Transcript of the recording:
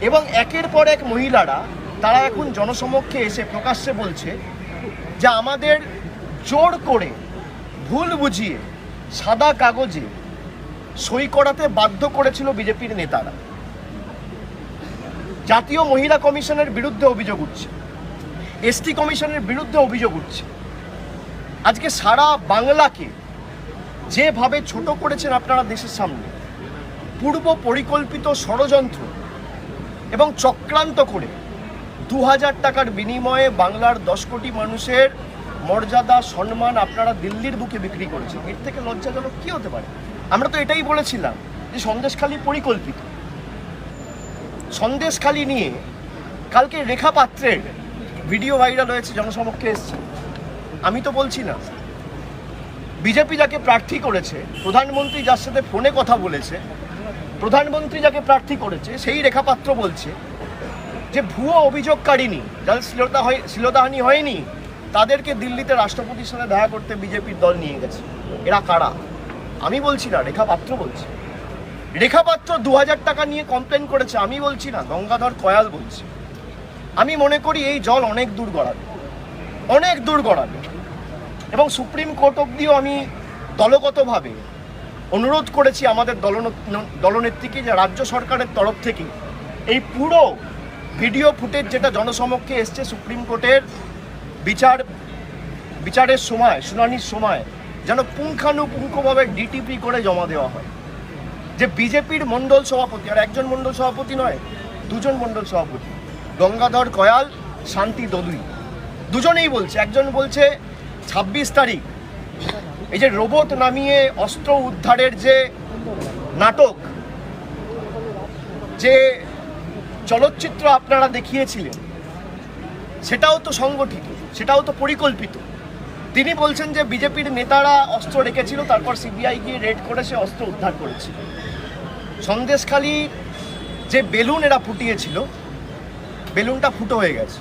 এবং একের পর এক মহিলারা তারা এখন জনসমক্ষে এসে প্রকাশ্যে বলছে যে আমাদের জোর করে ভুল বুঝিয়ে সাদা কাগজে সই করাতে বাধ্য করেছিল বিজেপির নেতারা। জাতীয় মহিলা কমিশনের বিরুদ্ধে অভিযোগ উঠছে, এসটি কমিশনের বিরুদ্ধে অভিযোগ উঠছে। আজকে সারা বাংলাকে যেভাবে ছোট করেছেন আপনারা দেশের সামনে, পূর্ব পরিকল্পিত ষড়যন্ত্র এবং চক্রান্ত করে 2000 টাকার বিনিময়ে বাংলার 10 কোটি মানুষের মর্যাদা সম্মান আপনারা দিল্লির বুকে বিক্রি করেছেন। এর থেকে লজ্জাজনক কি হতে পারে? আমরা তো এটাই বলেছিলাম যে সন্দেশখালি পরিকল্পিত। সন্দেশখালি নিয়ে কালকে রেখা পাত্রের ভিডিও ভাইরাল হয়েছে, জনসমক্ষে এসছে। আমি তো বলছি না, বিজেপি যাকে প্রার্থী করেছে, প্রধানমন্ত্রী যার সাথে ফোনে কথা বলেছে, প্রধানমন্ত্রী যাকে প্রার্থী করেছে, সেই রেখা পাত্র বলছে যে ভুয়ো অভিযোগকারিনী যাদের শ্লীলতাহানি হয়নি তাদেরকে দিল্লিতে রাষ্ট্রপতির সাথে দেখা করতে বিজেপির দল নিয়ে গেছে। এরা কারা? আমি বলছি না, রেখা পাত্র বলছে। রেখা পাত্র 2000 টাকা নিয়ে কমপ্লেন করেছে, আমি বলছি না, গঙ্গাধর কয়াল বলছে। আমি মনে করি এই জল অনেক দূর গড়াবে, অনেক দূর গড়াবে। এবং সুপ্রিম কোর্ট অবধিও আমি দলগতভাবে অনুরোধ করেছি আমাদের দলনেত্রীকে যে রাজ্য সরকারের তরফ থেকে এই পুরো ভিডিও ফুটেজ যেটা জনসমক্ষে এসছে সুপ্রিম কোর্টের বিচারের সময়, শুনানির সময় যেন পুঙ্খানুপুঙ্খভাবে ডিটিপি করে জমা দেওয়া হয়। যে বিজেপির মণ্ডল সভাপতি, আর একজন মণ্ডল সভাপতি নয়, দুজন মণ্ডল সভাপতি, গঙ্গাধর কয়াল, শান্তি দলুই, দুজনেই বলছে। একজন বলছে 26 তারিখ এই যে রোবট নামিয়ে অস্ত্র উদ্ধারের যে নাটক, যে চলচ্চিত্র আপনারা দেখিয়েছিলেন, সেটাও তো সংগঠিত, সেটাও তো পরিকল্পিত। তিনি বলছেন যে বিজেপির নেতারা অস্ত্র রেখেছিল, তারপর সিবিআই গিয়ে রেড করে সে অস্ত্র উদ্ধার করেছিল। সন্দেশখালি যে বেলুন এরা ফুটিয়েছিল, বেলুনটা ফুটো হয়ে গেছে।